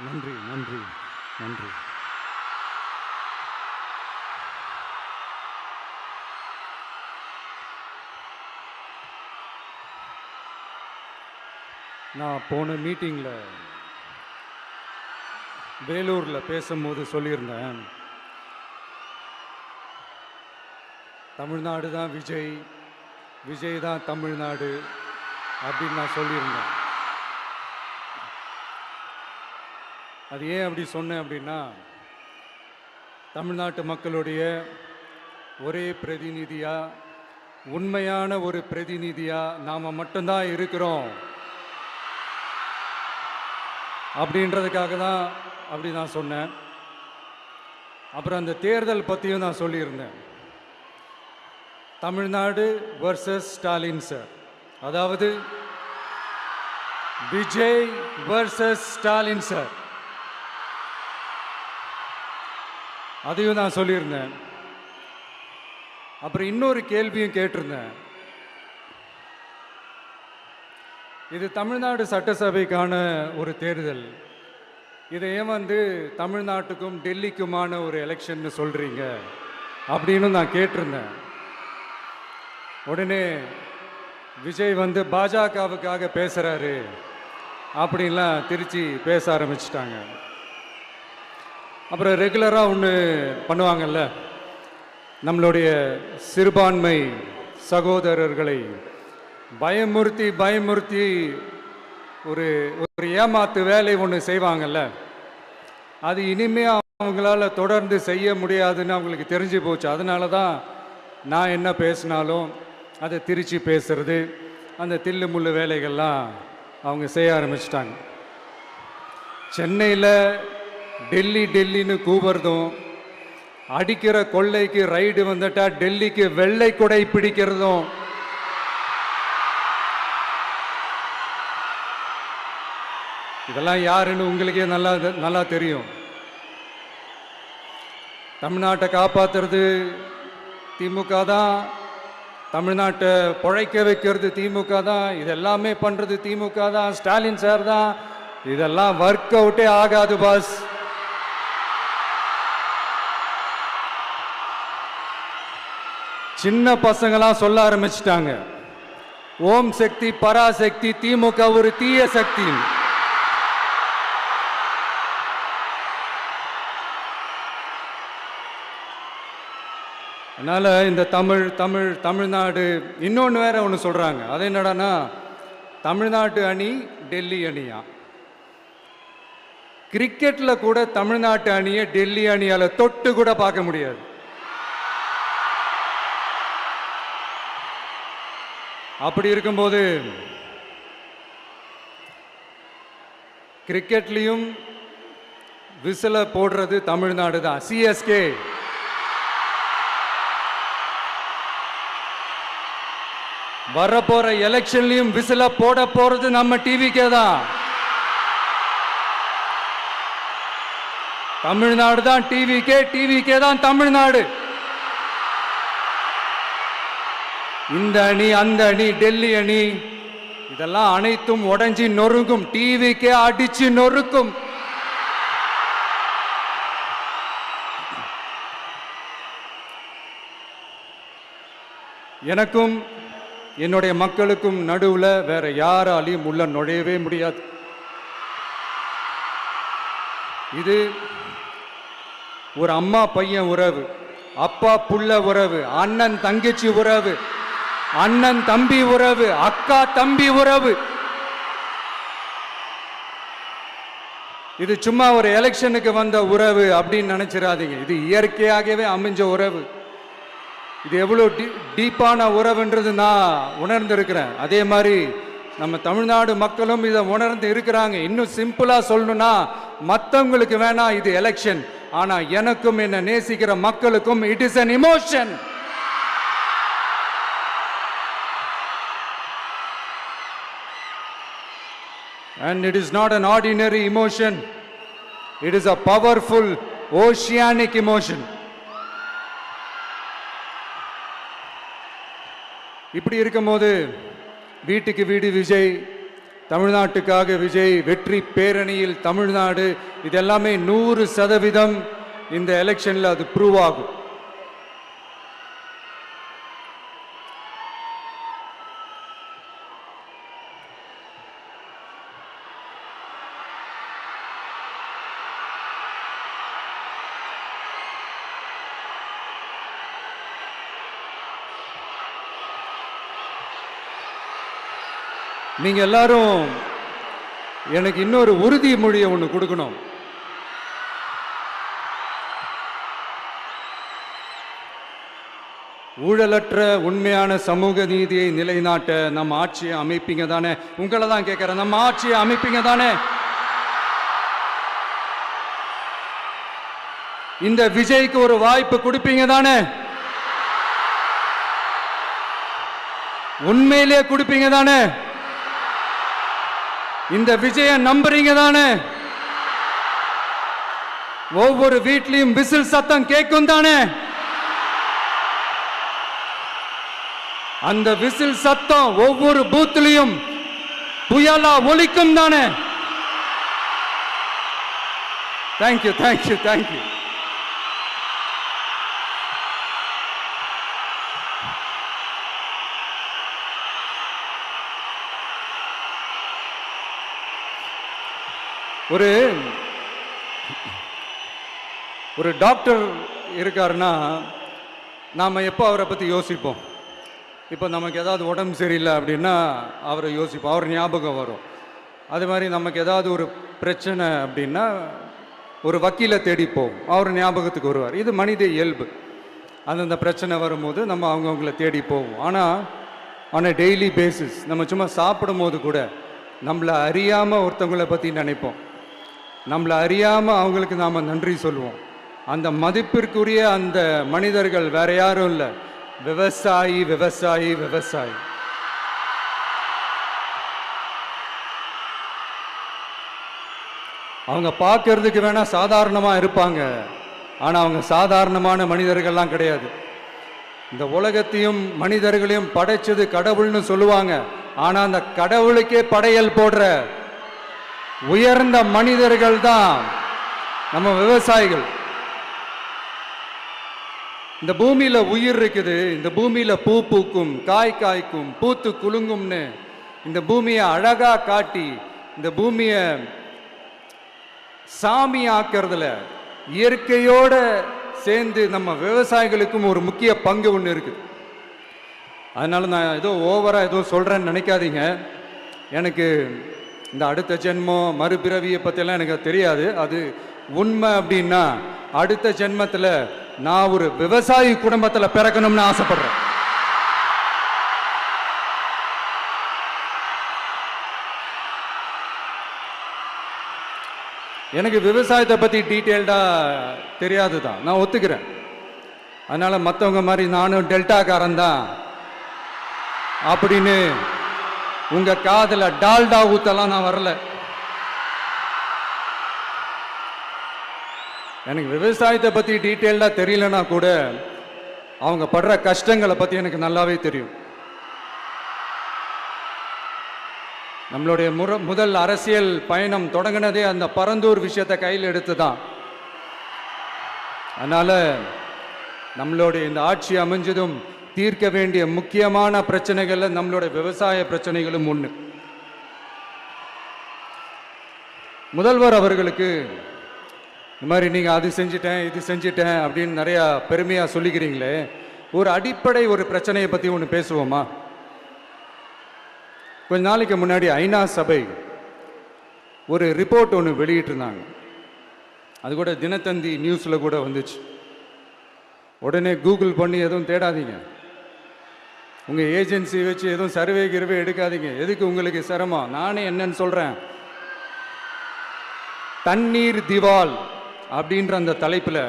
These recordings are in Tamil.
நன்றி நன்றி நன்றி. நான் போன மீட்டிங்கில் வேலூரில் பேசும்போது சொல்லியிருந்தேன், தமிழ்நாடு தான் விஜய், விஜய் தான் தமிழ்நாடு அப்படின்னு நான் சொல்லியிருந்தேன். அது ஏன் அப்படி சொன்னேன் அப்படின்னா, தமிழ்நாட்டு மக்களுடைய ஒரே பிரதிநிதியாக, உண்மையான ஒரு பிரதிநிதியாக நாம் மட்டும்தான் இருக்கிறோம் அப்படின்றதுக்காக தான் அப்படி நான் சொன்னேன். அப்புறம் அந்த தேர்தல் பற்றியும் நான் சொல்லியிருந்தேன். தமிழ்நாடு வர்சஸ் ஸ்டாலின் சார், அதாவது விஜய் வர்சஸ் ஸ்டாலின் சார், அதையும் நான் சொல்லியிருந்தேன். அப்புறம் இன்னொரு கேள்வியும் கேட்டிருந்தேன். இது தமிழ்நாடு சட்டசபைக்கான ஒரு தேர்தல், இதை ஏன் தமிழ்நாட்டுக்கும் டெல்லிக்குமான ஒரு எலெக்ஷன் சொல்கிறீங்க அப்படின்னு நான் கேட்டிருந்தேன். உடனே விஜய் பாஜகவுக்காக பேசுகிறாரு அப்படின்லாம் திருச்சி பேச ஆரம்பிச்சிட்டாங்க. அப்புறம் ரெகுலராக ஒன்று பண்ணுவாங்கல்ல, நம்மளுடைய சிறுபான்மை சகோதரர்களை பயமுறுத்தி பயமுறுத்தி ஒரு ஒரு ஏமாத்து வேலை ஒன்று செய்வாங்கல்ல, அது இனிமே அவங்களால தொடர்ந்து செய்ய முடியாதுன்னு அவங்களுக்கு தெரிஞ்சு போச்சு. அதனால தான் நான் என்ன பேசினாலும் அதை திருச்சி பேசுறது, அந்த தில்லு முள்ளு வேலைகள்லாம் அவங்க செய்ய ஆரம்பிச்சிட்டாங்க. சென்னையில் டெல்லி டெல்லின்னு கூவுறதும், அடிக்கிற கொள்ளைக்கு ரைடு வந்துட்டா டெல்லிக்கு வெள்ளை கொடை பிடிக்கிறதும், இதெல்லாம் யாருன்னு உங்களுக்கே நல்லா தெரியும். தமிழ்நாட்டை காப்பாற்றுறது திமுக தான், தமிழ்நாட்டை பிழைக்க வைக்கிறது திமுக தான், இதெல்லாமே பண்ணுறது திமுக தான், ஸ்டாலின் சார் தான். இதெல்லாம் ஒர்க் அவுட்டே ஆகாது பாஸ். சின்ன பசங்களாம் சொல்ல ஆரம்பிச்சிட்டாங்க, ஓம் சக்தி பராசக்தி, திமுக ஒரு தீய சக்தி. அதனால இந்த தமிழ்நாடு இன்னொன்று வேற ஒன்று சொல்றாங்க. அது என்னடான்னா, தமிழ்நாட்டு அணி டெல்லி அணியா. கிரிக்கெட்ல கூட தமிழ்நாட்டு அணியை டெல்லி அணியால தொட்டு கூட பார்க்க முடியாது. அப்படி இருக்கும்போது கிரிக்கெட்லையும் விசில போடுறது தமிழ்நாடு தான், சிஎஸ்கே. வரப்போற எலெக்ஷன்லயும் விசில போட போறது நம்ம டிவிக்கே தான். தமிழ்நாடு தான் டிவிக்கே, டிவிக்கே தான் தமிழ்நாடு. இந்த அணி அந்த அணி டெல்லி அணி இதெல்லாம் அனைத்தும் உடைஞ்சி நொறுங்கும், டிவிக்கே அடிச்சு நொறுக்கும். எனக்கும் என்னுடைய மக்களுக்கும் நடுவுல வேற யாராலையும் உள்ள நுழையவே முடியாது. இது ஒரு அம்மா பையன் உறவு, அப்பா புள்ள உறவு, அண்ணன் தங்கச்சி உறவு, அண்ணன் தம்பி உறவு, அக்கா தம்பி உறவு. இது சும்மா ஒரு எலெக்ஷனுக்கு வந்த உறவு அப்படின்னு நினைச்சிடாதீங்க. இது இயற்கையாகவே அமைஞ்ச உறவு. இது எவ்வளோ டீப்பான உறவுன்றது நான் உணர்ந்திருக்கிறேன். அதே மாதிரி நம்ம தமிழ்நாடு மக்களும் இதை உணர்ந்து இருக்கிறாங்க. இன்னும் சிம்பிளா சொல்லணும்னா, மற்றவங்களுக்கு வேணா இது எலெக்ஷன், ஆனா எனக்கும் என்ன நேசிக்கிற மக்களுக்கும் it is an emotion. And it is not an ordinary emotion. It is a powerful oceanic emotion. இப்படி இருக்கும்போது வீட்டுக்கு வீடு விஜய், தமிழ்நாட்டுக்காக விஜய், வெற்றி பேரணியில் தமிழ்நாடு, இதெல்லாமே 100% இந்த எலெக்ஷன்ல அது ப்ரூவ் ஆகும். நீங்க எல்லாரும் எனக்கு இன்னொரு உறுதிமொழியை ஒன்று கொடுக்கணும். ஊழலற்ற உண்மையான சமூக நீதியை நிலைநாட்ட நம்ம ஆட்சியை அமைப்பீங்க தானே? உங்களை தான் கேட்கிறேன், நம்ம ஆட்சியை அமைப்பீங்க தானே? இந்த விஜய்க்கு ஒரு வாய்ப்பு கொடுப்பீங்க தானே? உண்மையிலே கொடுப்பீங்க தானே? இந்த விஜய நம்புறீங்க தானே? ஒவ்வொரு வீட்லயும் விசில் சத்தம் கேட்கும் தானே? அந்த விசில் சத்தம் ஒவ்வொரு பூத்திலையும் புயலா ஒலிக்கும் தானே? Thank you, thank you, thank you. ஒரு டாக்டர் இருக்காருன்னா நாம் எப்போ அவரை பற்றி யோசிப்போம்? இப்போ நமக்கு ஏதாவது உடம்பு சரியில்லை அப்படின்னா அவரை யோசிப்போம், அவர் ஞாபகம் வரும். அது மாதிரி நமக்கு ஏதாவது ஒரு பிரச்சனை அப்படின்னா ஒரு வக்கீலை தேடிப்போம், அவர் ஞாபகத்துக்கு வருவார். இது மனித இயல்பு. அந்தந்த பிரச்சனை வரும்போது நம்ம அவங்கவுங்கள தேடி போவோம். ஆனால் ஆன் அ டெய்லி பேசிஸ் நம்ம சும்மா சாப்பிடும் போது கூட நம்மளை அறியாமல் ஒருத்தவங்களை பற்றி நினைப்போம், நம்மளை அறியாமல் அவங்களுக்கு நாம் நன்றி சொல்லுவோம். அந்த மதிப்பிற்குரிய அந்த மனிதர்கள் வேற யாரும் இல்லை, விவசாயி, விவசாயி, விவசாயி. அவங்க பார்க்கறதுக்கு வேணா சாதாரணமாக இருப்பாங்க, ஆனால் அவங்க சாதாரணமான மனிதர்கள்லாம் கிடையாது. இந்த உலகத்தையும் மனிதர்களையும் படைச்சது கடவுள்னு சொல்லுவாங்க, ஆனால் அந்த கடவுளுக்கே படையல் போடுற உயர்ந்த மனிதர்கள் தான் நம்ம விவசாயிகள். இந்த பூமியில உயிர் இருக்குது, இந்த பூமியில பூ பூக்கும், காய் காய்க்கும், பூத்து குலுங்கும்னு இந்த பூமியை அழகா காட்டி இந்த பூமியை சாமி ஆக்கிறதுல இயற்கையோட சேர்ந்து நம்ம விவசாயிகளுக்கும் ஒரு முக்கிய பங்கு ஒன்று இருக்குது. அதனால நான் ஏதோ ஓவரா ஏதோ சொல்றேன்னு நினைக்காதீங்க. எனக்கு இந்த அடுத்த ஜென்மம் மறுபிறவியை பற்றியெல்லாம் எனக்கு தெரியாது. அது உண்மை அப்படின்னா அடுத்த ஜென்மத்தில் நான் ஒரு விவசாயி குடும்பத்தில் பிறக்கணும்னு ஆசைப்படுறேன். எனக்கு விவசாயத்தை பற்றி டீட்டெயில்டாக தெரியாது தான், நான் ஒத்துக்கிறேன். அதனால் மற்றவங்க மாதிரி நானும் டெல்டாக்காரன் தான் அப்படின்னு உங்கள் காதில் டால்டா ஊத்தலாம் நான் வரல. எனக்கு விவசாயத்தை பற்றி டீட்டெயில்டாக தெரியலனா கூட அவங்க படுற கஷ்டங்களை பற்றி எனக்கு நல்லாவே தெரியும். நம்மளுடைய முதல் அரசியல் பயணம் தொடங்கினதே அந்த பரந்தூர் விஷயத்தை கையில் எடுத்து தான். அதனால் நம்மளுடைய இந்த ஆட்சி அமைஞ்சதும் தீர்க்க வேண்டிய முக்கியமான பிரச்சனைகளில் நம்மளுடைய விவசாய பிரச்சனைகளும் ஒன்று. முதல்வர் அவர்களுக்கு இந்த மாதிரி நீங்கள் அது செஞ்சிட்டேன் இது செஞ்சிட்டேன் அப்படின்னு நிறையா பெருமையாக சொல்லிக்கிறீங்களே, ஒரு அடிப்படை ஒரு பிரச்சனையை பற்றி ஒன்று பேசுவோமா? கொஞ்ச நாளைக்கு முன்னாடி ஐநா சபை ஒரு ரிப்போர்ட் ஒன்று வெளியிட்டிருந்தாங்க. அது கூட தினத்தந்தி நியூஸில் கூட வந்துச்சு. உடனே கூகுள் பண்ணி எதுவும் தேடாதீங்க, உங்கள் ஏஜென்சி வச்சு எதுவும் சர்வே கிர்வே எடுக்காதீங்க. எதுக்கு உங்களுக்கு சிரமம்? நானே என்னன்னு சொல்கிறேன். தண்ணீர் திவால் அப்படின்ற அந்த தலைப்பில்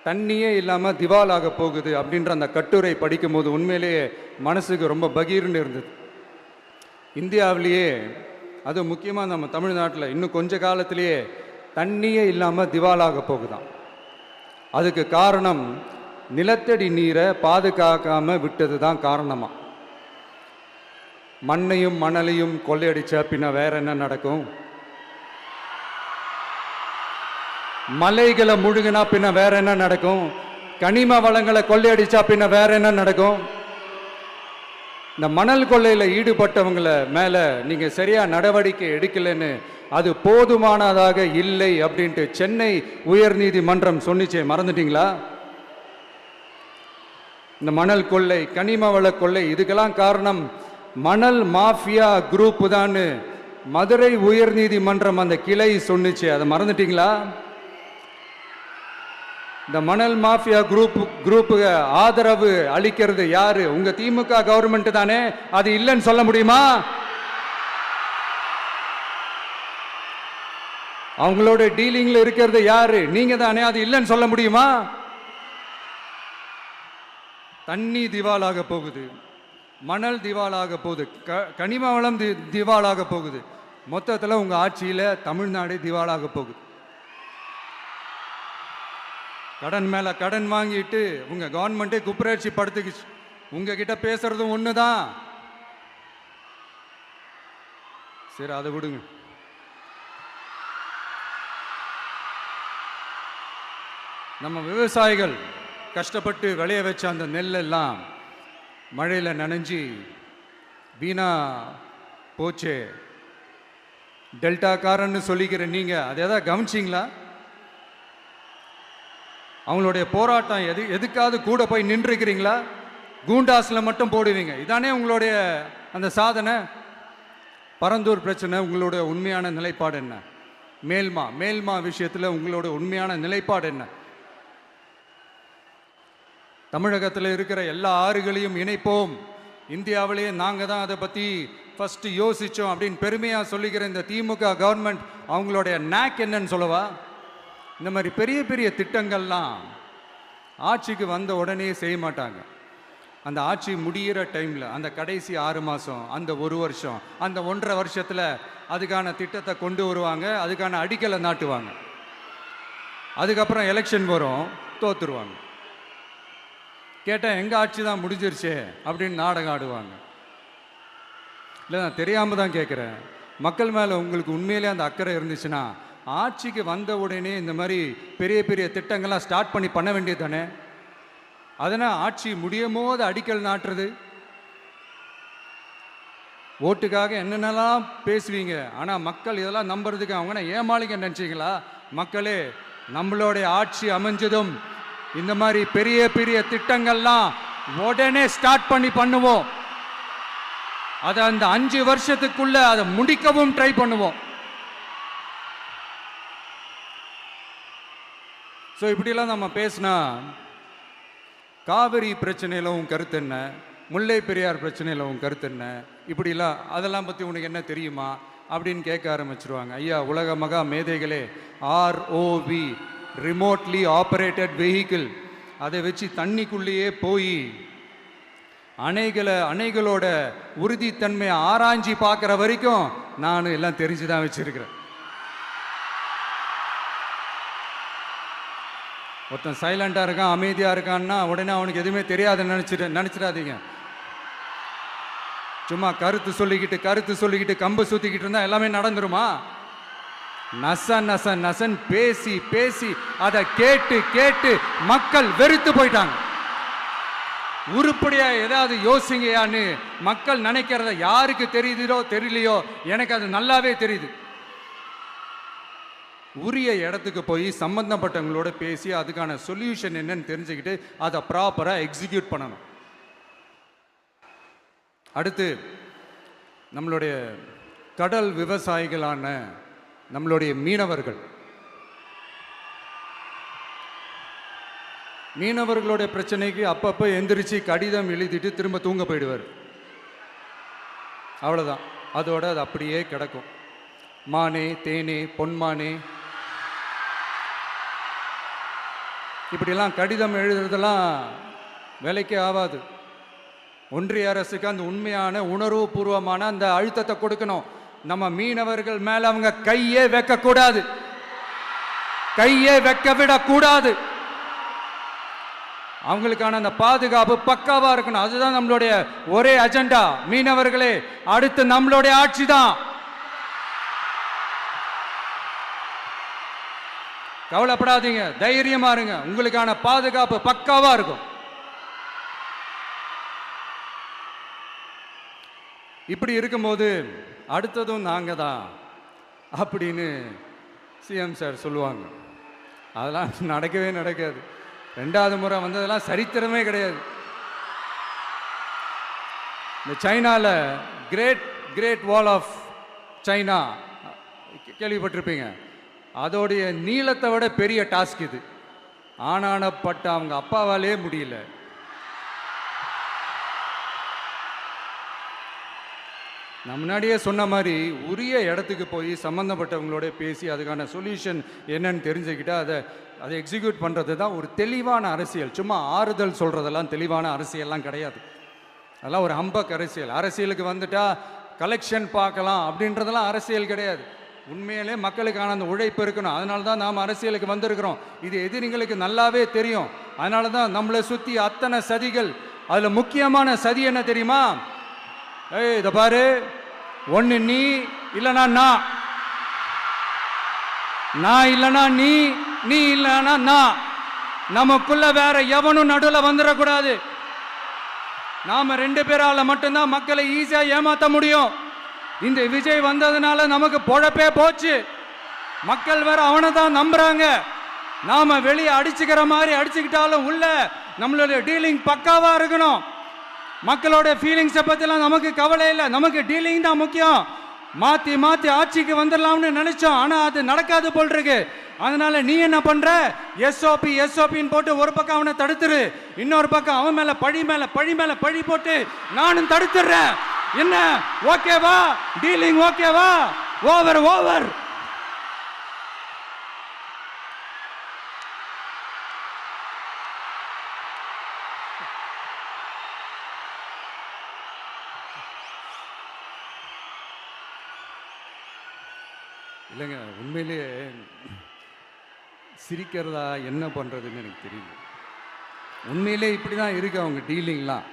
தண்ணியே இல்லாமல் திவால் ஆக போகுது அப்படின்ற அந்த கட்டுரை படிக்கும் போது உண்மையிலேயே மனசுக்கு ரொம்ப பகீர்னு இருந்தது. இந்தியாவிலேயே அது முக்கியமாக நம்ம தமிழ்நாட்டில் இன்னும் கொஞ்ச காலத்திலேயே தண்ணியே இல்லாமல் திவாலாக போகுதான். அதுக்கு காரணம் நிலத்தடி நீரை பாதுகாக்காமல் விட்டது தான் காரணமாக. மண்ணையும் மணலையும் கொள்ளையடிச்சா பின்ன வேற என்ன நடக்கும்? மலைகளை முழுகினா பின்ன வேற என்ன நடக்கும்? கனிம வளங்களை கொள்ளையடிச்சா பின்ன வேற என்ன நடக்கும்? இந்த மணல் கொள்ளையில ஈடுபட்டவங்களை மேல நீங்க சரியா நடவடிக்கை எடுக்கலன்னு அது போதுமானதாக இல்லை அப்படின்ட்டு சென்னை உயர்நீதிமன்றம் சொன்னிச்சே, மறந்துட்டீங்களா? இந்த மணல் கொள்ளை, கனிம வள கொள்ளை, இதுக்கெல்லாம் காரணம் மணல் மாஃபியா குரூப் தான் மதுரை உயர்நீதிமன்றம் அந்த கிளை சொன்னிச்சு. அதை மறந்துட்டீங்களா? இந்த மணல் மாஃபியா குரூப்புக்கு ஆதரவு அளிக்கிறது யாரு? உங்க திமுக கவர்மெண்ட் தானே. அது இல்லைன்னு சொல்ல முடியுமா? அவங்களோட டீலிங்ல இருக்கிறது யாரு? நீங்க தானே. அது இல்லைன்னு சொல்ல முடியுமா? தண்ணி திவாலாக போகுது, மணல் திவாலாக போகுது, கனிம வளம் திவாலாக போகுது. மொத்தத்தில் உங்க ஆட்சியில தமிழ்நாடு திவாலாக போகுது. கடன் மேல கடன் வாங்கிட்டு உங்க கவர்மெண்ட்டே குப்பராட்சி படுத்துக்குச்சு. உங்ககிட்ட பேசுறதும் ஒண்ணுதான். சரி, அதை விடுங்க. நம்ம விவசாயிகள் கஷ்டப்பட்டு விளைய வச்ச அந்த நெல்லெல்லாம் மழையில் நனைஞ்சி வீணா போச்சே. டெல்டாக்காரன்னு சொல்லிக்கிற நீங்க அதை எதாவது கவனிச்சிங்களா? அவங்களுடைய போராட்டம் எதுக்காவது கூட போய் நின்றுக்கிறீங்களா? கூண்டாஸில் மட்டும் போடுவீங்க. இதானே உங்களுடைய அந்த சாதனை. பரந்தூர் பிரச்சனை, உங்களுடைய உண்மையான நிலைப்பாடு என்ன? மேல்மா விஷயத்தில் உங்களோட உண்மையான நிலைப்பாடு என்ன? தமிழகத்தில் இருக்கிற எல்லா ஆறுகளையும் இணைப்போம், இந்தியாவிலேயே நாங்கள் தான் அதை பற்றி ஃபஸ்ட்டு யோசித்தோம் அப்படின்னு பெருமையாக சொல்லிக்கிற இந்த திமுக கவர்மெண்ட் அவங்களுடைய நாக் என்னன்னு சொல்லவா? இந்த மாதிரி பெரிய பெரிய திட்டங்கள்லாம் ஆட்சிக்கு வந்த உடனே செய்ய மாட்டாங்க. அந்த ஆட்சி முடிகிற டைமில், அந்த கடைசி 6 மாதம், அந்த 1 வருஷம், அந்த 1.5 வருஷத்தில் அதுக்கான திட்டத்தை கொண்டு வருவாங்க, அதுக்கான அடிக்கலை நாட்டுவாங்க. அதுக்கப்புறம் எலெக்ஷன் வரும், தோத்துருவாங்க. கேட்டால் எங்கள் ஆட்சி தான் முடிஞ்சிருச்சே அப்படின்னு நாடகம் ஆடுவாங்க. இல்லை, நான் தெரியாமல் தான் கேட்குறேன். மக்கள் மேலே உங்களுக்கு உண்மையிலே அந்த அக்கறை இருந்துச்சுன்னா ஆட்சிக்கு வந்த உடனே இந்த மாதிரி பெரிய பெரிய திட்டங்கள்லாம் ஸ்டார்ட் பண்ண வேண்டியது தானே. அதனால் ஆட்சி முடியும் போது அடிக்கல் நாட்டுறது. ஓட்டுக்காக என்னென்னலாம் பேசுவீங்க, ஆனால் மக்கள் இதெல்லாம் நம்புறதுக்கு அவங்கன்னா ஏமாளிங்க நினச்சிங்களா? மக்களே, நம்மளுடைய ஆட்சி அமைஞ்சதும் இந்த மாதிரி பெரிய பெரிய திட்டங்கள்லாம் உடனே ஸ்டார்ட் பண்ணுவோம். அதை அந்த 5 வருஷத்துக்குள்ள அதை முடிக்கவும் ட்ரை பண்ணுவோம். ஸோ இப்படிலாம் நம்ம பேசினா காவிரி பிரச்சனையில் உன் கருத்து என்ன, முல்லை பெரியார் பிரச்சனையில் உன் கருத்து என்ன, இப்படிலாம் அதெல்லாம் பற்றி உனக்கு என்ன தெரியுமா அப்படின்னு கேட்க ஆரம்பிச்சிருவாங்க. ஐயா, உலக மகா மேதைகளே, ROV, ரிமோட்லி ஆப்ரேட்டட் வெஹிக்கிள், அதை வச்சு தண்ணிக்குள்ளேயே போய் அணைகளோட உறுதித்தன்மையை ஆராய்ச்சி பார்க்குற வரைக்கும் நான் எல்லாம் தெரிஞ்சு தான் வச்சிருக்கிறேன். ஒருத்தன் சைலண்டாக இருக்கான், அமைதியாக இருக்கான்னா உடனே அவனுக்கு எதுவுமே தெரியாதுன்னு நினச்சிடாதீங்க. சும்மா கருத்து சொல்லிக்கிட்டு கம்பு சுற்றிக்கிட்டு இருந்தால் எல்லாமே நடந்துருமா? நசன் பேசி அதை கேட்டு மக்கள் வெறுத்து போயிட்டாங்க. உருப்படியா ஏதாவது யோசிங்கயான்னு மக்கள் நினைக்கிறத யாருக்கு தெரியுதோ தெரியலையோ, எனக்கு அது நல்லாவே தெரியுது. உரிய இடத்துக்கு போய் சம்பந்தப்பட்டவங்களோட பேசி அதுக்கான சொல்யூஷன் என்னன்னு தெரிஞ்சுக்கிட்டு அதை ப்ராப்பராக எக்ஸிக்யூட் பண்ணணும். அடுத்து நம்மளுடைய கடல் விவசாயிகளான நம்மளுடைய மீனவர்களுடைய பிரச்சனைக்கு அப்பப்போ எந்திரிச்சு கடிதம் எழுதிட்டு திரும்ப தூங்க போயிடுவார். அவ்வளோதான், அதோட அது அப்படியே கிடக்கும். மானே, தேனே, பொன்மானே, இப்படிலாம் கடிதம் எழுதுறதெல்லாம் வேலைக்கே ஆகாது. ஒன்றிய அரசுக்கு அந்த உண்மையான உணர்வுபூர்வமான அந்த அழுத்தத்தை கொடுக்கணும். நம்ம மீனவர்கள் மேல அவங்க கையே வைக்கக்கூடாது, கையே வைக்க விடக்கூடாது. அவங்களுக்கான அந்த பாதுகாப்பு பக்காவா இருக்கணும். அதுதான் நம்மளுடைய ஒரே அஜெண்டா. மீனவர்களே, அடுத்து நம்மளுடைய ஆட்சி தான். கவலைப்படாதீங்க, தைரியமா இருங்க. உங்களுக்கான பாதுகாப்பு பக்காவா இருக்கும். இப்படி இருக்கும்போது அடுத்ததும் நாங்க தான் அப்படின்னு சிஎம் சார் சொல்லுவாங்க. அதெல்லாம் நடக்கவே நடக்காது. 2வது முறை வந்ததெல்லாம் சரித்திரமே கிடையாது. இந்த சைனால கிரேட் வால் ஆஃப் சைனா கேள்விப்பட்டிருப்பீங்க. அதோடைய நீளத்தை விட பெரிய டாஸ்க் இது. ஆனானப்பட்ட அவங்க அப்பாவாலே முடியல. நான் முன்னாடியே சொன்ன மாதிரி உரிய இடத்துக்கு போய் சம்மந்தப்பட்டவங்களோட பேசி அதுக்கான சொல்யூஷன் என்னன்னு தெரிஞ்சுக்கிட்டா அதை எக்ஸிக்யூட் பண்ணுறது தான் ஒரு தெளிவான அரசியல். சும்மா ஆறுதல் சொல்கிறதெல்லாம் தெளிவான அரசியல்லாம் கிடையாது. அதெல்லாம் ஒரு ஹம்பக் அரசியல். அரசியலுக்கு வந்துட்டா கலெக்ஷன் பார்க்கலாம் அப்படின்றதெல்லாம் அரசியல் கிடையாது. உண்மையிலே மக்களுக்கான அந்த உழைப்பு இருக்கணும். அதனால தான் நாம் அரசியலுக்கு வந்திருக்கிறோம். இது எதிரிங்களுக்கு நல்லாவே தெரியும். அதனால தான் நம்மளை சுற்றி அத்தனை சதிகள். அதில் முக்கியமான சதி என்ன தெரியுமா? இதை பாரு, ஒன்று நீ இல்லைனா நான் இல்லைனா நீ இல்லைனா நான். நமக்குள்ள வேற எவனும் நடுவில் வந்துடக்கூடாது. நாம 2 பேரால மட்டும்தான் மக்களை ஈஸியா ஏமாற்ற முடியும். இந்த விஜய் வந்ததுனால நமக்கு பொழப்பே போச்சு. மக்கள் வேற அவனை தான் நம்புறாங்க. நாம வெளியே அடிச்சுக்கிற மாதிரி அடிச்சுக்கிட்டாலும் உள்ள நம்மளுடைய டீலிங் பக்காவா இருக்கணும். மக்களோட ஃபீலிங்ஸை பற்றிலாம் நமக்கு கவலை இல்லை. நமக்கு டீலிங் தான் முக்கியம். மாற்றி மாற்றி ஆட்சிக்கு வந்துடலாம்னு நினைச்சோம். ஆனால் அது நடக்காது போல் இருக்கு. அதனால நீ என்ன பண்ற? எஸ்ஓபின்னு போட்டு ஒரு பக்கம் அவனை தடுத்துரு, இன்னொரு பக்கம் அவன் மேல பழி போட்டு நானும் தடுத்துடுறேன். என்ன ஓகேவா? டீலிங் ஓகேவா? ஓவர். இல்லைங்க, உண்மையிலேயே சிரிக்கிறதா என்ன பண்ணுறதுன்னு எனக்கு தெரியல. உண்மையிலே இப்படி தான் இருக்கு அவங்க டீலிங்லாம்.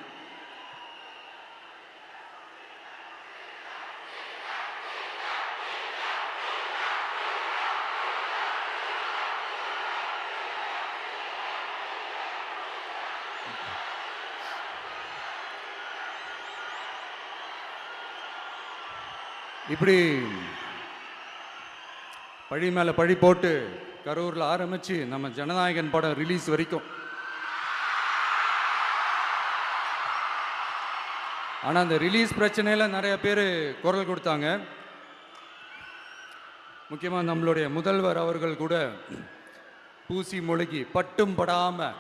இப்படி பழி மேலே பழி போட்டு கரூரில் ஆரம்பித்து நம்ம ஜனநாயகன் படம் ரிலீஸ் வரைக்கும். ஆனால் அந்த ரிலீஸ் பிரச்சனையில் நிறைய பேர் குரல் கொடுத்தாங்க. முக்கியமாக நம்மளுடைய முதல்வர் அவர்கள் கூட பூசி மொழிகி பட்டும் படாமல்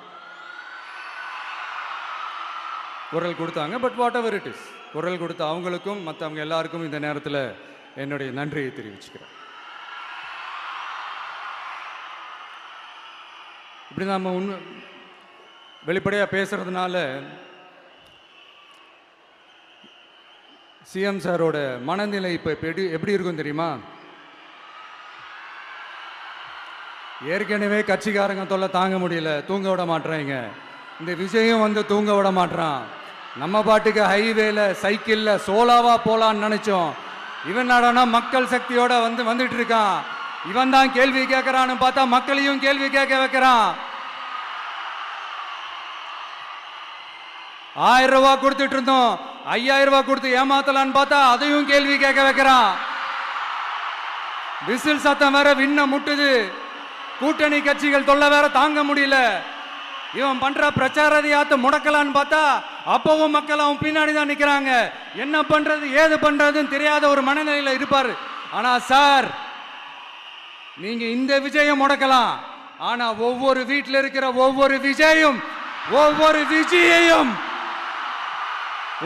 குரல் கொடுத்தாங்க. But what ever it is, குரல் கொடுத்த அவங்களுக்கும் மற்றவங்க எல்லாருக்கும் இந்த நேரத்தில் என்னுடைய நன்றியை தெரிவிச்சுக்கிறேன். இப்படி நாம் வெளிப்படையாக பேசுறதுனால சிஎம் சாரோட மனநிலை இப்போ எப்படி இருக்கும் தெரியுமா? ஏற்கனவே கட்சிக்காரங்க தொல்லை தாங்க முடியல, தூங்க விட மாட்டேறாங்க. இந்த விஜயும் வந்து தூங்க விட மாட்டான். நம்ம பாட்டுக்கு ஹைவேல சைக்கிளில் சோலாவா போலான்னு நினைச்சோம். இவன் நாடானா மக்கள் சக்தியோட வந்துட்டு இருக்கான். இவன் தான் கேள்வி கேட்கறான்னு பார்த்தா மக்களையும் கேள்வி கேட்க வைக்கிறான். 1000 ரூபாய் கொடுத்துட்டு இருந்தோம், 5000 ரூபாய் கொடுத்து ஏமாத்தலான்னு பார்த்தா அதையும் கேள்வி கேட்க வைக்கிறான். விசில் சத்தம் வேற விண்ண முட்டுது. கூட்டணி கட்சிகள் தொல்லை வேற தாங்க முடியல. இவன் பண்ற பிரச்சாரத்தையாத்த முடக்கலான்னு பார்த்தா அப்பவும் மக்கள் அவன் பின்னாடி தான் நிக்கிறாங்க. என்ன பண்றது ஏது பண்றதுன்னு தெரியாத ஒரு மனநிலையில இருப்பாரு. ஆனா சார், நீங்க இந்த விஜயம் முடக்கலாம். ஆனா ஒவ்வொரு வீட்டில் இருக்கிற ஒவ்வொரு விஜயையும்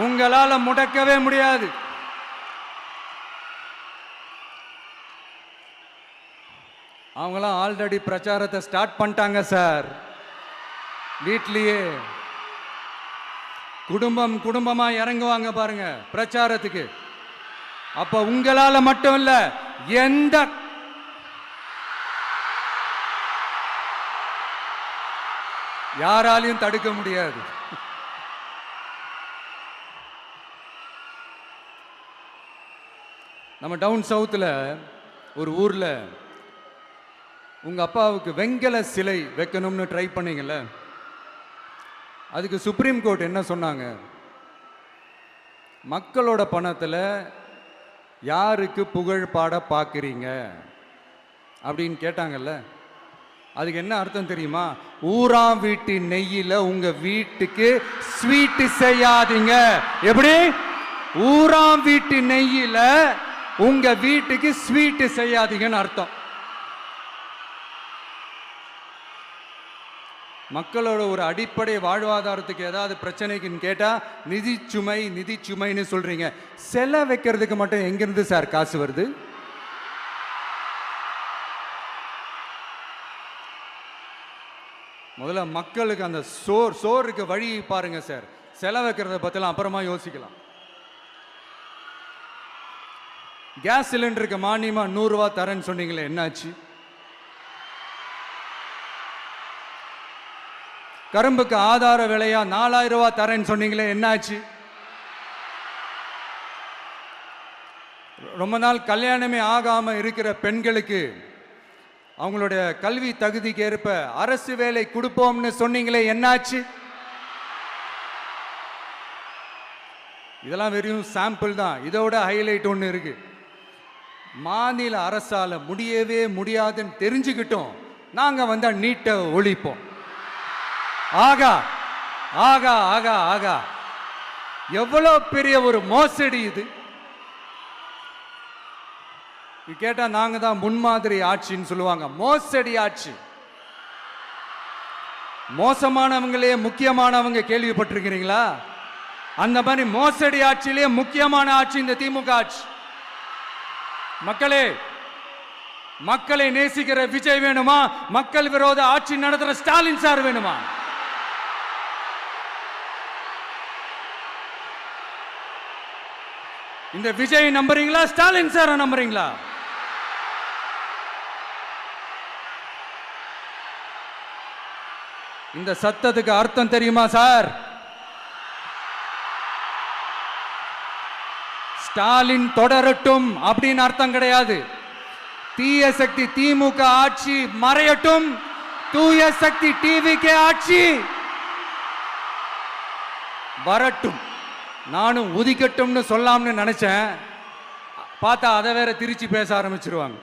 உங்களால முடக்கவே முடியாது. அவங்களாம் ஆல்ரெடி பிரச்சாரத்தை ஸ்டார்ட் பண்ணிட்டாங்க சார். வீட்லயே குடும்பமா இறங்குவாங்க பாருங்க பிரச்சாரத்துக்கு. அப்ப உங்களால மட்டும் இல்ல, யாராலையும் தடுக்க முடியாது. நம்ம டவுன் சவுத்தில் ஒரு ஊரில் உங்கள் அப்பாவுக்கு வெங்கல சிலை வைக்கணும்னு ட்ரை பண்ணீங்கல்ல, அதுக்கு சுப்ரீம் கோர்ட் என்ன சொன்னாங்க? மக்களோட பணத்தில் யாருக்கு புகழ் பாட பார்க்குறீங்க அப்படின்னு கேட்டாங்கல்ல. அதுக்கு என்ன அர்த்தம் தெரியுமா? ஊராம் வீட்டு நெய்யில் உங்க வீட்டுக்கு ஸ்வீட் செய்யாதீங்க. எப்படி? ஊராம் வீட்டு நெய்யில் உங்க வீட்டுக்கு ஸ்வீட் செய்யாதீங்கன்னு அர்த்தம். மக்களோட ஒரு அடிப்படை வாழ்வாதாரத்துக்கு ஏதாவது பிரச்சனைக்குன்னு கேட்டா நிதி சுமைன்னு சொல்றீங்க. செலை வைக்கிறதுக்கு மட்டும் எங்கிருந்து சார் காசு வருது? முதல்ல மக்களுக்கு அந்த சோறுக்கு வழி பாருங்க சார். செலை வைக்கிறத பத்திலாம் அப்புறமா யோசிக்கலாம். கேஸ் சிலிண்டருக்கு மானியமா 100 ரூபாய் தரேன்னு சொன்னீங்களே, என்னாச்சு? கரும்புக்கு ஆதார விலையா 4000 ரூபாய் தரேன்னு சொன்னீங்களே, என்னாச்சு? ரொம்ப நாள் கல்யாணமே ஆகாம இருக்கிற பெண்களுக்கு அவங்களுடைய கல்வி தகுதிக்கு ஏற்ப அரசு வேலை கொடுப்போம்னு சொன்னீங்களே, என்னாச்சு? இதெல்லாம் வெறும் சாம்பிள் தான். இதோட ஹைலைட் ஒன்று இருக்கு. மாநில அரசால முடியவே முடியாதுன்னு தெரிஞ்சுக்கிட்டோம், நாங்க வந்தா நீட்டை ஒழிப்போம். ஆகா ஆகா ஆகா ஆகா, எவ்வளவு பெரிய ஒரு மோசடி இது! கேட்டா நாங்க தான் முன்மாதிரி ஆட்சின்னு சொல்லுவாங்க. மோசடி ஆட்சி. மோசமானவங்களே முக்கியமானவங்க கேள்விப்பட்டிருக்கிறீங்களா? அந்த மாதிரி மோசடி ஆட்சியிலே முக்கியமான ஆட்சி இந்த திமுக ஆட்சி. மக்களே, மக்களை நேசிக்கிற விஜய் வேணுமா? மக்கள் விரோத ஆட்சி நடத்துற ஸ்டாலின் சார் வேணுமா? இந்த விஜய் நம்புறீங்களா? ஸ்டாலின் சார் நம்புறீங்களா? இந்த சத்தத்துக்கு அர்த்தம் தெரியுமா சார்? ஸ்டாலின் தொடரட்டும் அப்படின்னு அர்த்தம் கிடையாது. தீய சக்தி திமுக ஆட்சி மறையட்டும், தூய சக்தி டிவிகே ஆட்சி வரட்டும். நானும் உதிக்கட்டும்னு சொல்லாம்னு நினைச்சேன், பார்த்தா அதை வேற திருச்சி பேச ஆரம்பிச்சிருவாங்க.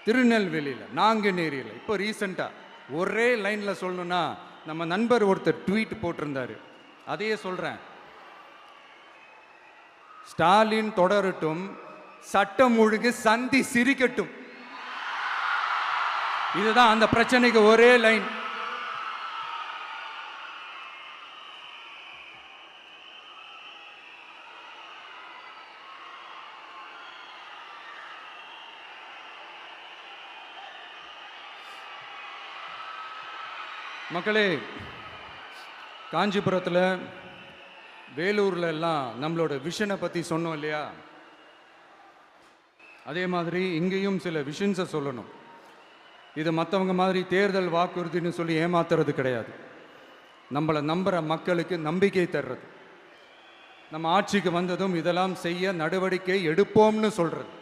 திருநெல்வேலியில், நாங்குநேரியில் இப்போ ரீசெண்டா ஒரே லைன்ல சொல்லணும்னா, நம்ம நண்பர் ஒருத்தர் ட்வீட் போட்டிருந்தாரு, அதையே சொல்றேன். ஸ்டாலின் தொடரட்டும், சட்டம் ஒழுங்கு சந்தி சிரிக்கட்டும். இதுதான் அந்த பிரச்சனைக்கு ஒரே லைன். மக்களே, காஞ்சிபுரத்தில், வேலூர்ல எல்லாம் நம்மளோட விஷனை பற்றி சொன்னோம் இல்லையா? அதே மாதிரி இங்கேயும் சில விஷன்ஸை சொல்லணும். இது மற்றவங்க மாதிரி தேர்தல் வாக்குறுதின்னு சொல்லி ஏமாத்துறது கிடையாது. நம்மளை நம்புகிற மக்களுக்கு நம்பிக்கை தர்றது. நம்ம ஆட்சிக்கு வந்ததும் இதெல்லாம் செய்ய நடவடிக்கை எடுப்போம்னு சொல்றது.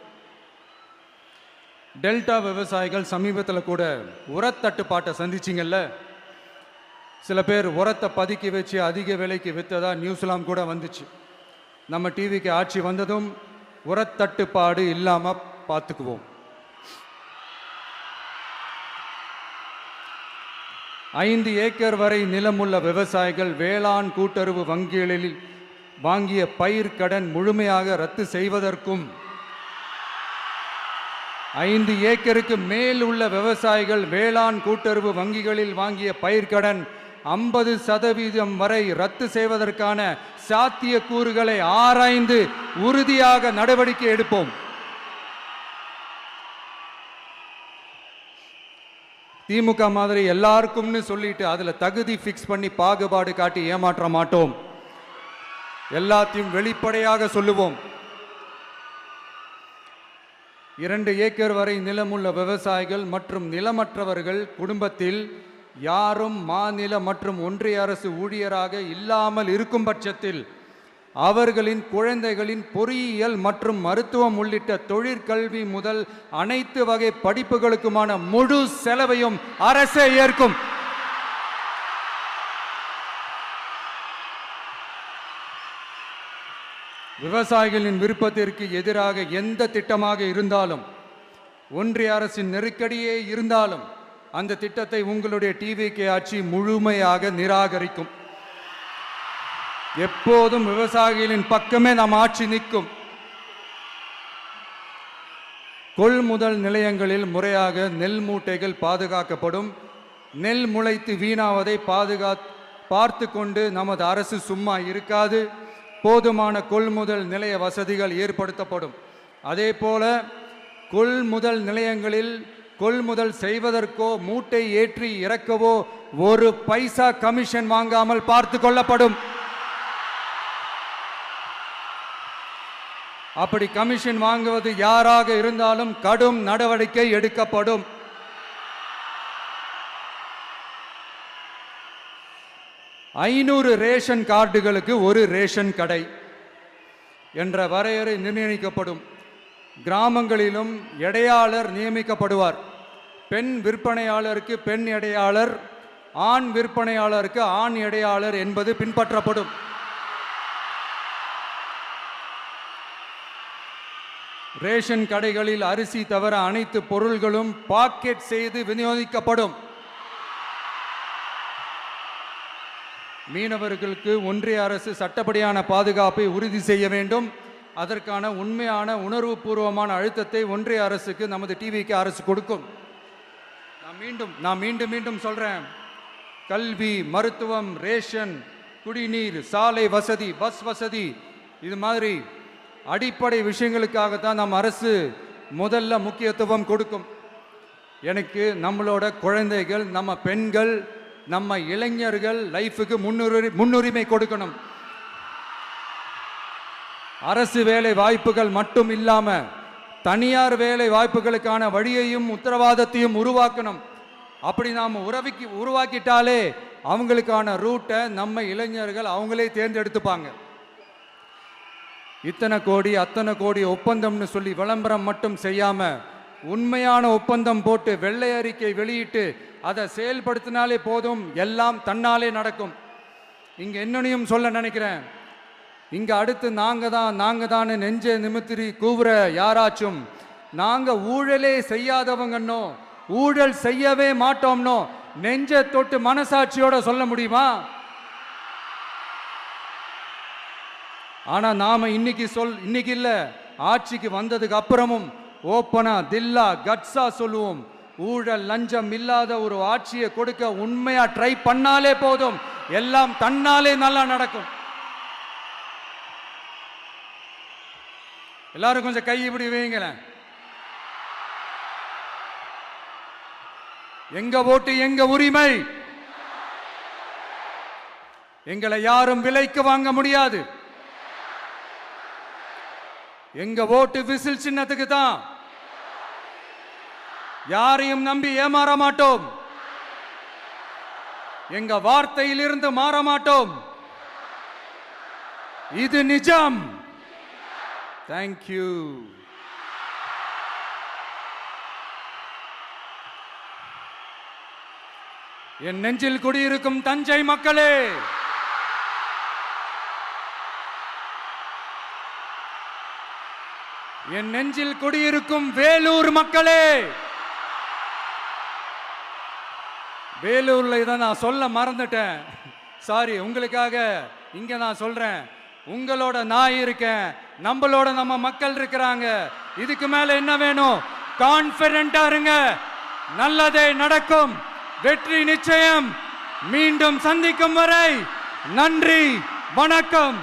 டெல்டா விவசாயிகள் சமீபத்தில் கூட உரத்தட்டுப்பாட்டை சந்திச்சிங்கல்ல. சில பேர் உரத்தை பதுக்கி வச்சு அதிக விலைக்கு விற்றதா நியூஸ்லாம் கூட வந்துச்சு. நம்ம டிவிக்கு ஆட்சி வந்ததும் உரத்தட்டுப்பாடு இல்லாமல் பார்த்துக்குவோம். 5 ஏக்கர் வரை நிலமுள்ள விவசாயிகள் வேளாண் கூட்டுறவு வங்கிகளில் வாங்கிய பயிர் கடன் முழுமையாக ரத்து செய்வதற்கும், 5 ஏக்கருக்கு மேல் உள்ள விவசாயிகள் வேளாண் கூட்டுறவு வங்கிகளில் வாங்கிய பயிர்க்கடன் 50% வரை ரத்து செய்வதற்கான சாத்திய கூறுகளை ஆராய்ந்து உறுதியாக நடவடிக்கை எடுப்போம். திமுக மாதிரி எல்லாருக்கும்னு சொல்லிட்டு அதுல தகுதி ஃபிக்ஸ் பண்ணி பாகுபாடு காட்டி ஏமாற்ற மாட்டோம். எல்லாத்தையும் வெளிப்படையாக சொல்லுவோம். 2 ஏக்கர் வரை நிலமுள்ள விவசாயிகள் மற்றும் நிலமற்றவர்கள் குடும்பத்தில் யாரும் மாநில மற்றும் ஒன்றிய அரசு ஊழியராக இல்லாமல் இருக்கும் பட்சத்தில் அவர்களின் குழந்தைகளின் பொறியியல் மற்றும் மருத்துவம் உள்ளிட்ட தொழிற்கல்வி முதல் அனைத்து வகை படிப்புகளுக்குமான முழு செலவையும் அரசே ஏற்கும். விவசாயிகளின் விருப்பத்திற்கு எதிராக எந்த திட்டமாக இருந்தாலும், ஒன்றிய அரசின் நெருக்கடியே இருந்தாலும் அந்த திட்டத்தை உங்களுடைய டிவிகே ஆட்சி முழுமையாக நிராகரிக்கும். எப்போதும் விவசாயிகளின் பக்கமே நம் ஆட்சி நிற்கும். கொள்முதல் நிலையங்களில் முறையாக நெல் மூட்டைகள் பாதுகாக்கப்படும். நெல் முளைத்து வீணாவதை பார்த்து கொண்டு நமது அரசு சும்மா இருக்காது. போதுமான கொள்முதல் நிலைய வசதிகள் ஏற்படுத்தப்படும். அதே போல கொள்முதல் நிலையங்களில் கொள்முதல் செய்வதற்கோ மூட்டை ஏற்றி இறக்கவோ ஒரு பைசா கமிஷன் வாங்காமல் பார்த்து கொள்ளப்படும். அப்படி கமிஷன் வாங்குவது யாராக இருந்தாலும் கடும் நடவடிக்கை எடுக்கப்படும். ஐநூறு ரேஷன் கார்டுகளுக்கு ஒரு ரேஷன் கடை என்ற வரையறை நிர்ணயிக்கப்படும். கிராமங்களிலும் எடையாளர் நியமிக்கப்படுவார். பெண் விற்பனையாளருக்கு பெண் எடையாளர், ஆண் விற்பனையாளருக்கு ஆண் எடையாளர் என்பது பின்பற்றப்படும். ரேஷன் கடைகளில் அரிசி தவிர அனைத்து பொருள்களும் பாக்கெட் செய்து விநியோகிக்கப்படும். மீனவர்களுக்கு ஒன்றிய அரசு சட்டப்படியான பாதுகாப்பை உறுதி செய்ய வேண்டும். அதற்கான உண்மையான உணர்வுபூர்வமான அழுத்தத்தை ஒன்றிய அரசுக்கு நமது டிவிகே அரசு கொடுக்கும். நான் மீண்டும் சொல்றேன், கல்வி, மருத்துவம், ரேஷன், குடிநீர், சாலை வசதி, பஸ் வசதி, இது மாதிரி அடிப்படை விஷயங்களுக்காகத்தான் நம் அரசு முதல்ல முக்கியத்துவம் கொடுக்கும். எனக்கு நம்மளோட குழந்தைகள், நம்ம பெண்கள், நம்ம இளைஞர்கள் லைஃபுக்கு முன்னுரிமை கொடுக்கணும். அரசு வேலை வாய்ப்புகள் மட்டும் இல்லாம தனியார் வேலை வாய்ப்புகளுக்கான வழியையும் உத்தரவாதத்தையும் உருவாக்கணும். அப்படி நாம் உருவாக்கிட்டாலே அவங்களுக்கான ரூட்டை நம்ம இளைஞர்கள் அவங்களே தேர்ந்தெடுத்துப்பாங்க. இத்தனை கோடி அத்தனை கோடி ஒப்பந்தம்னு சொல்லி விளம்பரம் மட்டும் செய்யாம உண்மையான ஒப்பந்தம் போட்டு வெள்ளை அறிக்கை வெளியிட்டு அதை செயல்படுத்தினாலே போதும், எல்லாம் தன்னாலே நடக்கும். இங்க என்னனையும் சொல்ல நினைக்கிறேன், இங்க அடுத்து நாங்க தான் நெஞ்ச நிமித்திரி கூவுற யாராச்சும் நாங்க ஊழலே செய்யாதவங்கன்னோ ஊழல் செய்யவே மாட்டோம்னோ நெஞ்ச தொட்டு மனசாட்சியோட சொல்ல முடியுமா? ஆனா நாம இன்னைக்கு இல்ல, ஆட்சிக்கு வந்ததுக்கு அப்புறமும் ஓப்பனா தில்லா கட்ஸா சொல்லுவோம், ஊழல் லஞ்சம் இல்லாத ஒரு ஆட்சியை கொடுக்க உண்மையா ட்ரை பண்ணாலே போதும், எல்லாம் தன்னாலே நல்லா நடக்கும். எல்லாரும் கொஞ்சம் கை இப்படி வைங்களேன். எங்க ஓட்டு எங்க உரிமை, எங்களை யாரும் விலைக்கு வாங்க முடியாது. எங்க ஓட்டு விசில் சின்னத்துக்கு தான். யாரையும் நம்பி ஏமாற மாட்டோம். எங்க வார்த்தையிலிருந்து மாற மாட்டோம். இது நிஜம். தேங்க்யூ. என் நெஞ்சில் குடியிருக்கும் தஞ்சை மக்களே, என் நெஞ்சில் குடியிருக்கும் வேலூர் மக்களே, வேலூர்ல இதை நான் சொல்ல மறந்துட்டேன், சாரி. உங்களுக்காக இங்க நான் சொல்றேன், உங்களோட நான் இருக்கேன், நம்மளோட நம்ம மக்கள் இருக்கிறாங்க. இதுக்கு மேல என்ன வேணும்? கான்பிடென்ட்டா இருங்க, நல்லதே நடக்கும், வெற்றி நிச்சயம். மீண்டும் சந்திக்கும் வரை நன்றி, வணக்கம்.